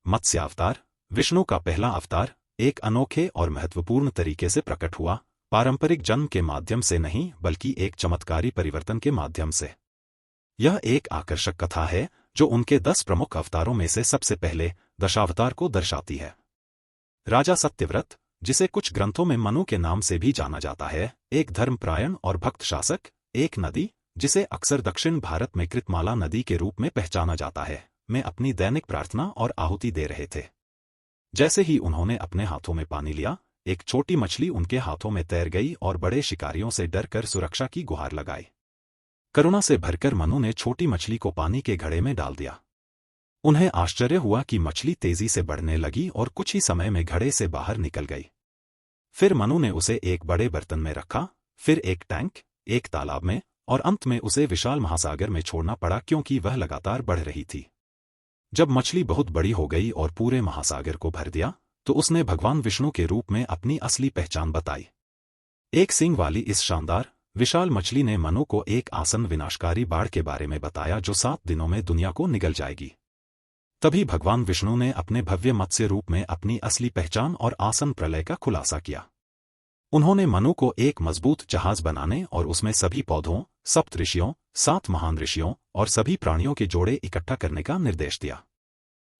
मत्स्यावतार, विष्णु का पहला अवतार, एक अनोखे और महत्वपूर्ण तरीके से प्रकट हुआ, पारंपरिक जन्म के माध्यम से नहीं बल्कि एक चमत्कारी परिवर्तन के माध्यम से। यह एक आकर्षक कथा है जो उनके 10 प्रमुख अवतारों में से सबसे पहले दशावतार को दर्शाती है। राजा सत्यव्रत, जिसे कुछ ग्रंथों में मनु के नाम से भी जाना जाता है, एक धर्मपरायण और भक्त शासक। एक नदी, जिसे अक्सर दक्षिण भारत में कृतमाला नदी के रूप में पहचाना जाता है, में अपनी दैनिक प्रार्थना और आहुति दे रहे थे। जैसे ही उन्होंने अपने हाथों में पानी लिया, एक छोटी मछली उनके हाथों में तैर गई और बड़े शिकारियों से डरकर सुरक्षा की गुहार लगाई। करुणा से भरकर मनु ने छोटी मछली को पानी के घड़े में डाल दिया। उन्हें आश्चर्य हुआ कि मछली तेजी से बढ़ने लगी और कुछ ही समय में घड़े से बाहर निकल गई। फिर मनु ने उसे एक बड़े बर्तन में रखा, फिर एक टैंक, एक तालाब में, और अंत में उसे विशाल महासागर में छोड़ना पड़ा क्योंकि वह लगातार बढ़ रही थी। जब मछली बहुत बड़ी हो गई और पूरे महासागर को भर दिया, तो उसने भगवान विष्णु के रूप में अपनी असली पहचान बताई। एक सींग वाली इस शानदार, विशाल मछली ने मनु को एक आसन्न विनाशकारी बाढ़ के बारे में बताया जो 7 दिनों में दुनिया को निगल जाएगी। तभी भगवान विष्णु ने अपने भव्य मत्स्य रूप में अपनी असली पहचान और आसन्न प्रलय का खुलासा किया। उन्होंने मनु को एक मजबूत जहाज बनाने और उसमें सभी पौधों, सप्त ऋषियों, 7 महान ऋषियों और सभी प्राणियों के जोड़े इकट्ठा करने का निर्देश दिया।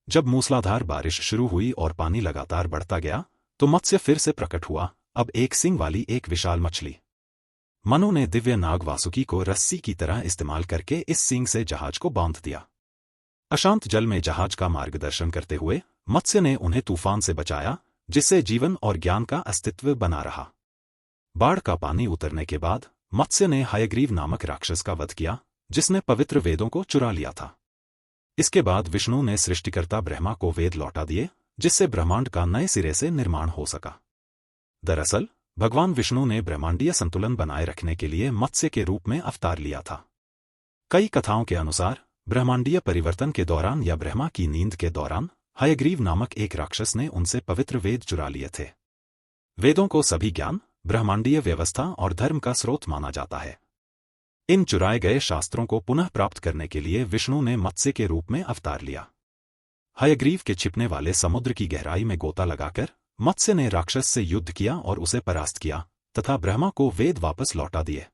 जब मूसलाधार बारिश शुरू हुई और पानी लगातार बढ़ता गया, तो मत्स्य फिर से प्रकट हुआ, अब एक सींग वाली एक विशाल मछली। मनु ने दिव्य नाग वासुकी को रस्सी की तरह इस्तेमाल करके इस सींग से जहाज को बांध दिया। अशांत जल में जहाज का मार्गदर्शन करते हुए मत्स्य ने उन्हें तूफान से बचाया, जिससे जीवन और ज्ञान का अस्तित्व बना रहा। बाढ़ का पानी उतरने के बाद मत्स्य ने हयग्रीव नामक राक्षस का वध किया, जिसने पवित्र वेदों को चुरा लिया था। इसके बाद विष्णु ने सृष्टिकर्ता ब्रह्मा को वेद लौटा दिए, जिससे ब्रह्मांड का नए सिरे से निर्माण हो सका। दरअसल भगवान विष्णु ने ब्रह्मांडीय संतुलन बनाए रखने के लिए मत्स्य के रूप में अवतार लिया था। कई कथाओं के अनुसार ब्रह्मांडीय परिवर्तन के दौरान या ब्रह्मा की नींद के दौरान हयग्रीव नामक एक राक्षस ने उनसे पवित्र वेद चुरा लिए थे। वेदों को सभी ज्ञान, ब्रह्मांडीय व्यवस्था और धर्म का स्रोत माना जाता है। इन चुराए गए शास्त्रों को पुनः प्राप्त करने के लिए विष्णु ने मत्स्य के रूप में अवतार लिया। हयग्रीव के छिपने वाले समुद्र की गहराई में गोता लगाकर मत्स्य ने राक्षस से युद्ध किया और उसे परास्त किया तथा ब्रह्मा को वेद वापस लौटा दिए।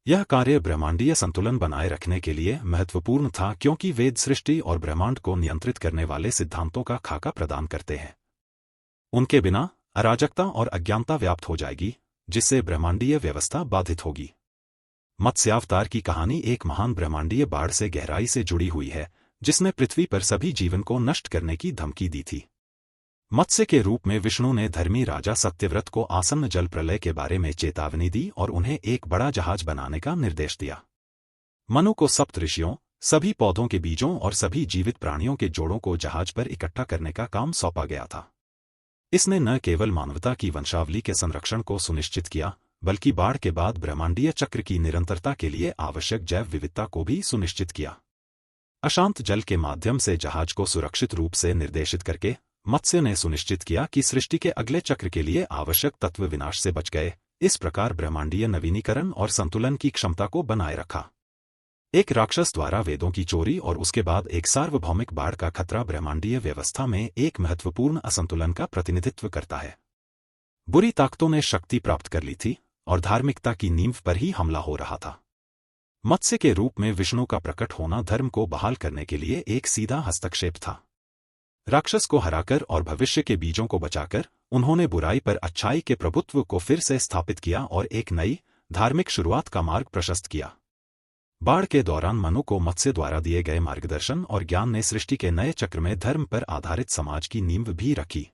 यह कार्य ब्रह्मांडीय संतुलन बनाए रखने के लिए महत्वपूर्ण था क्योंकि वेद सृष्टि और ब्रह्मांड को नियंत्रित करने वाले सिद्धांतों का खाका प्रदान करते हैं। उनके बिना अराजकता और अज्ञानता व्याप्त हो जाएगी, जिससे ब्रह्मांडीय व्यवस्था बाधित होगी। मत्स्यावतार की कहानी एक महान ब्रह्मांडीय बाढ़ से गहराई से जुड़ी हुई है, जिसने पृथ्वी पर सभी जीवन को नष्ट करने की धमकी दी थी। मत्स्य के रूप में विष्णु ने धर्मी राजा सत्यव्रत को आसन्न जल प्रलय के बारे में चेतावनी दी और उन्हें एक बड़ा जहाज बनाने का निर्देश दिया। मनु को सप्त ऋषियों, सभी पौधों के बीजों और सभी जीवित प्राणियों के जोड़ों को जहाज पर इकट्ठा करने का काम सौंपा गया था। इसने न केवल मानवता की वंशावली के संरक्षण को सुनिश्चित किया, बल्कि बाढ़ के बाद ब्रह्मांडीय चक्र की निरंतरता के लिए आवश्यक जैव विविधता को भी सुनिश्चित किया। अशांत जल के माध्यम से जहाज को सुरक्षित रूप से निर्देशित करके मत्स्य ने सुनिश्चित किया कि सृष्टि के अगले चक्र के लिए आवश्यक तत्व विनाश से बच गए। इस प्रकार ब्रह्मांडीय नवीनीकरण और संतुलन की क्षमता को बनाए रखा। एक राक्षस द्वारा वेदों की चोरी और उसके बाद एक सार्वभौमिक बाढ़ का खतरा ब्रह्मांडीय व्यवस्था में एक महत्वपूर्ण असंतुलन का प्रतिनिधित्व करता है। बुरी ताकतों ने शक्ति प्राप्त कर ली थी और धार्मिकता की नींव पर ही हमला हो रहा था। मत्स्य के रूप में विष्णु का प्रकट होना धर्म को बहाल करने के लिए एक सीधा हस्तक्षेप था। राक्षस को हराकर और भविष्य के बीजों को बचाकर उन्होंने बुराई पर अच्छाई के प्रभुत्व को फिर से स्थापित किया और एक नई धार्मिक शुरुआत का मार्ग प्रशस्त किया। बाढ़ के दौरान मनु को मत्स्य द्वारा दिए गए मार्गदर्शन और ज्ञान ने सृष्टि के नए चक्र में धर्म पर आधारित समाज की नींव भी रखी।